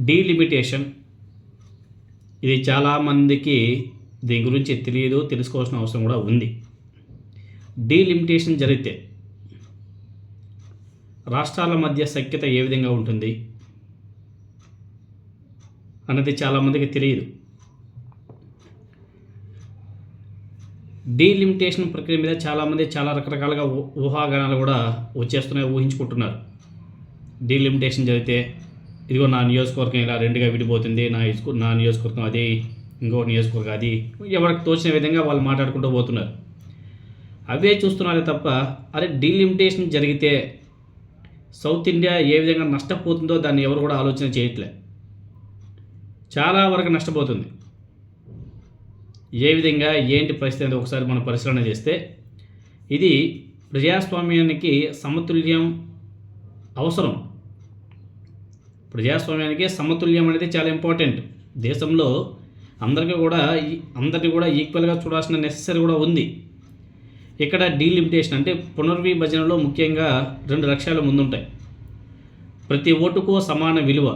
Delimitation. ఇది చాలామందికి దీని గురించి తెలియదు, తెలుసుకోవాల్సిన అవసరం కూడా ఉంది. డీలిమిటేషన్ జరిగితే రాష్ట్రాల మధ్య సఖ్యత ఏ విధంగా ఉంటుంది అన్నది చాలామందికి తెలియదు. డీలిమిటేషన్ ప్రక్రియ మీద చాలామంది చాలా రకరకాలుగా ఊహాగానాలు కూడా వచ్చేస్తున్నాయి, ఊహించుకుంటున్నారు. డీలిమిటేషన్ జరిగితే ఇదిగో నా నియోజకవర్గం ఇలా రెండుగా విడిపోతుంది, నా నియోజకవర్గం అది, ఇంకో నియోజకవర్గం అది, ఎవరికి తోచిన విధంగా వాళ్ళు మాట్లాడుకుంటూ పోతున్నారు. అవే చూస్తున్నారే తప్ప అరే డీలిమిటేషన్ జరిగితే సౌత్ ఇండియా ఏ విధంగా నష్టపోతుందో దాన్ని ఎవరు కూడా ఆలోచన చేయట్లే. చాలా వరకు నష్టపోతుంది. ఏ విధంగా ఏంటి పరిస్థితి అనేది ఒకసారి మనం పరిశీలన చేస్తే ఇది ప్రజాస్వామ్యానికి సమతుల్యం అవసరం. ప్రజాస్వామ్యానికి సమతుల్యం అనేది చాలా ఇంపార్టెంట్. దేశంలో అందరినీ కూడా ఈక్వల్గా చూడాల్సిన నెసెసరీ కూడా ఉంది. ఇక్కడ డీలిమిటేషన్ అంటే పునర్విభజనలో ముఖ్యంగా 2 లక్ష్యాలు ముందుంటాయి. ప్రతి ఓటుకు సమాన విలువ,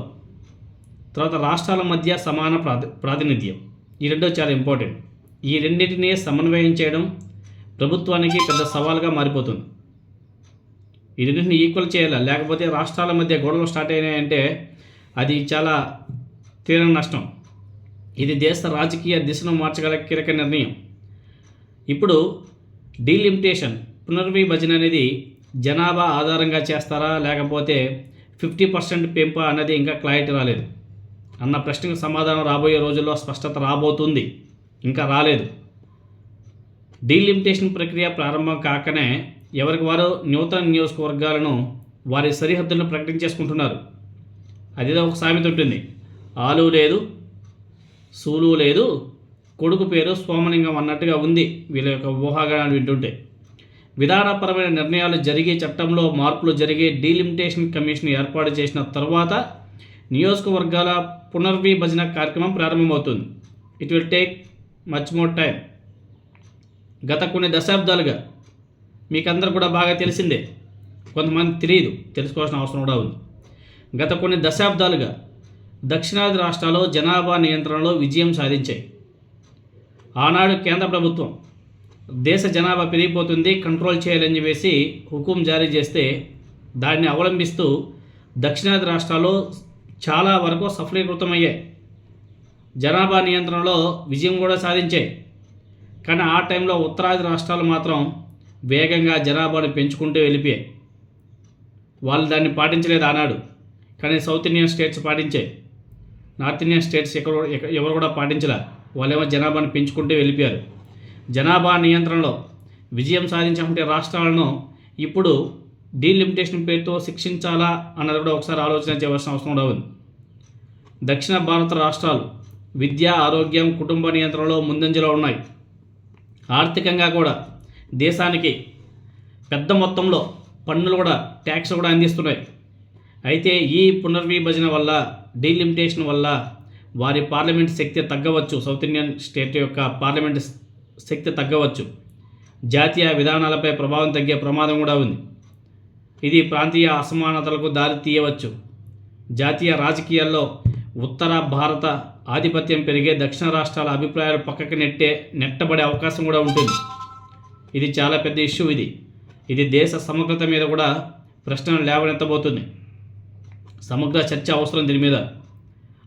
తర్వాత రాష్ట్రాల మధ్య సమాన ప్రాతినిధ్యం. ఈ రెండో చాలా ఇంపార్టెంట్. ఈ రెండింటినీ సమన్వయం చేయడం ప్రభుత్వానికి పెద్ద సవాల్గా మారిపోతుంది. ఈ రెండింటిని ఈక్వల్ చేయాలి, లేకపోతే రాష్ట్రాల మధ్య గొడవలు స్టార్ట్ అయినాయంటే అది చాలా తీవ్ర నష్టం. ఇది దేశ రాజకీయ దిశను మార్చగల కీలక నిర్ణయం. ఇప్పుడు డీలిమిటేషన్ పునర్విభజన అనేది జనాభా ఆధారంగా చేస్తారా లేకపోతే 50% పెంపా అనేది ఇంకా క్లారిటీ రాలేదు. అన్న ప్రశ్నకు సమాధానం రాబోయే రోజుల్లో స్పష్టత రాబోతుంది, ఇంకా రాలేదు. డీలిమిటేషన్ ప్రక్రియ ప్రారంభం కాకనే ఎవరికి వారు నూతన నియోజకవర్గాలను వారి సరిహద్దులను ప్రకటించేసుకుంటున్నారు. అదేదో ఒక సామెత ఉంటుంది, ఆలు లేదు సూలు లేదు కొడుకు పేరు సోమలింగం అన్నట్టుగా ఉంది వీళ్ళ యొక్క ఊహాగానాలు వింటుంటే. విధానపరమైన నిర్ణయాలు జరిగి చట్టంలో మార్పులు జరిగి డీలిమిటేషన్ కమిషన్ ఏర్పాటు చేసిన తర్వాత నియోజకవర్గాల పునర్విభజన కార్యక్రమం ప్రారంభమవుతుంది. It will take much more time. గత కొన్ని దశాబ్దాలుగా మీకందరూ కూడా బాగా తెలిసిందే, కొంతమంది తెలియదు, తెలుసుకోవాల్సిన అవసరం కూడా ఉంది. గత కొన్ని దశాబ్దాలుగా దక్షిణాది రాష్ట్రాలు జనాభా నియంత్రణలో విజయం సాధించాయి. ఆనాడు కేంద్ర ప్రభుత్వం దేశ జనాభా పెరిగిపోతుంది, కంట్రోల్ చేయాలని చెప్పేసి హుకుం జారీ చేస్తే దాన్ని అవలంబిస్తూ దక్షిణాది రాష్ట్రాలు చాలా వరకు సఫలీకృతమయ్యాయి, జనాభా నియంత్రణలో విజయం కూడా సాధించాయి. కానీ ఆ టైంలో ఉత్తరాది రాష్ట్రాలు మాత్రం వేగంగా జనాభాను పెంచుకుంటూ వెళ్ళిపోయాయి. వాళ్ళు దాన్ని పాటించలేదు ఆనాడు, కానీ సౌత్ ఇండియన్ స్టేట్స్ పాటించాయి. నార్త్ ఇండియన్ స్టేట్స్ ఎవరు కూడా పాటించలే, వాళ్ళేమో జనాభాను పెంచుకుంటూ వెళ్ళిపోయారు. జనాభా నియంత్రణలో విజయం సాధించాలంటే రాష్ట్రాలను ఇప్పుడు డీలిమిటేషన్ పేరుతో శిక్షించాలా అన్నది కూడా ఒకసారి ఆలోచన చేయవలసిన అవసరం కూడా ఉంది. దక్షిణ భారత రాష్ట్రాలు విద్య, ఆరోగ్యం, కుటుంబ నియంత్రణలో ముందంజలో ఉన్నాయి. ఆర్థికంగా కూడా దేశానికి పెద్ద మొత్తంలో పన్నులు కూడా ట్యాక్స్ కూడా అందిస్తున్నాయి. అయితే ఈ పునర్విభజన వల్ల డీలిమిటేషన్ వల్ల వారి పార్లమెంట్ శక్తి తగ్గవచ్చు, సౌత్ ఇండియన్ స్టేట్ యొక్క పార్లమెంట్ శక్తి తగ్గవచ్చు, జాతీయ విధానాలపై ప్రభావం తగ్గే ప్రమాదం కూడా ఉంది. ఇది ప్రాంతీయ అసమానతలకు దారి తీయవచ్చు. జాతీయ రాజకీయాల్లో ఉత్తర భారత ఆధిపత్యం పెరిగే దక్షిణ రాష్ట్రాల అభిప్రాయాలు పక్కకి నెట్టబడే అవకాశం కూడా ఉంటుంది. ఇది చాలా పెద్ద ఇష్యూ. ఇది దేశ సమగ్రత మీద కూడా ప్రశ్నలు లేవనెత్తబోతుంది. సమగ్ర చర్చ అవసరం. దీని మీద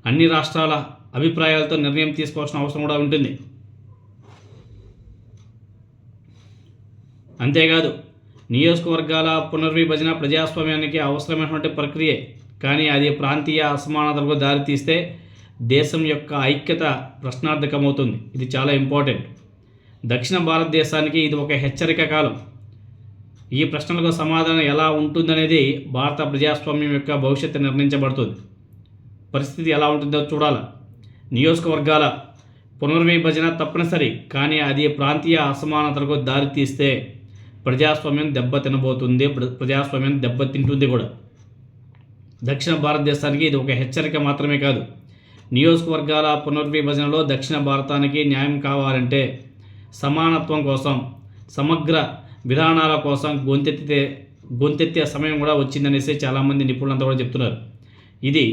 అన్ని రాష్ట్రాల అభిప్రాయాలతో నిర్ణయం తీసుకోవాల్సిన అవసరం కూడా ఉంటుంది. అంతేకాదు నియోజకవర్గాల పునర్విభజన ప్రజాస్వామ్యానికి అవసరమైనటువంటి ప్రక్రియ, కానీ అది ప్రాంతీయ అసమానతలకు దారితీస్తే దేశం యొక్క ఐక్యత ప్రశ్నార్థకమవుతుంది. ఇది చాలా ఇంపార్టెంట్. దక్షిణ భారతదేశానికి ఇది ఒక హెచ్చరిక కాలం. ఈ ప్రశ్నలకు సమాధానం ఎలా ఉంటుందనేది భారత ప్రజాస్వామ్యం యొక్క భవిష్యత్తు నిర్ణయించబడుతుంది. పరిస్థితి ఎలా ఉంటుందో చూడాలి. నియోజకవర్గాల పునర్విభజన తప్పనిసరి, కానీ అది ప్రాంతీయ అసమానతలకు దారితీస్తే ప్రజాస్వామ్యం దెబ్బతినబోతుంది, ప్రజాస్వామ్యం దెబ్బతింటుంది కూడా. దక్షిణ భారతదేశానికి ఇది ఒక హెచ్చరిక మాత్రమే కాదు. నియోజకవర్గాల పునర్విభజనలో దక్షిణ భారతానికి న్యాయం కావాలంటే సమానత్వం కోసం, సమగ్ర విధానాల కోసం గొంతెత్తే సమయం కూడా వచ్చిందనేసి చాలామంది నిపుణులంతా కూడా చెప్తున్నారు. ఇది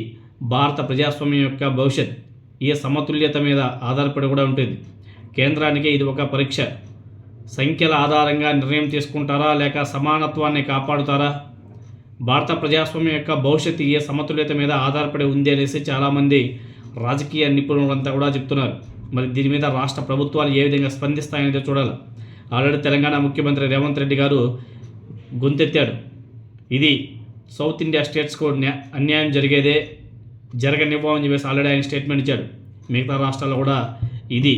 భారత ప్రజాస్వామ్యం యొక్క భవిష్యత్ ఈ సమతుల్యత మీద ఆధారపడి కూడా ఉంటుంది. కేంద్రానికి ఇది ఒక పరీక్ష. సంఖ్యల ఆధారంగా నిర్ణయం తీసుకుంటారా లేక సమానత్వాన్ని కాపాడుతారా? భారత ప్రజాస్వామ్యం యొక్క భవిష్యత్తు ఈ సమతుల్యత మీద ఆధారపడి ఉంది అనేసి చాలామంది రాజకీయ నిపుణులంతా కూడా చెప్తున్నారు. మరి దీని మీద రాష్ట్ర ప్రభుత్వాలు ఏ విధంగా స్పందిస్తాయనేది చూడాలి. ఆల్రెడీ తెలంగాణ ముఖ్యమంత్రి రేవంత్ రెడ్డి గారు గొంతెత్తాడు. ఇది సౌత్ ఇండియా స్టేట్స్కు అన్యాయం జరగనివ్వమని చెప్పేసి ఆల్రెడీ ఆయన స్టేట్మెంట్ ఇచ్చాడు. మిగతా రాష్ట్రాల్లో కూడా ఇది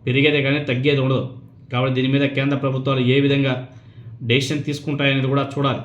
పెరిగేదే కానీ తగ్గేది ఉండదు. కాబట్టి దీని మీద కేంద్ర ప్రభుత్వాలు ఏ విధంగా డెసిషన్ తీసుకుంటాయనేది కూడా చూడాలి.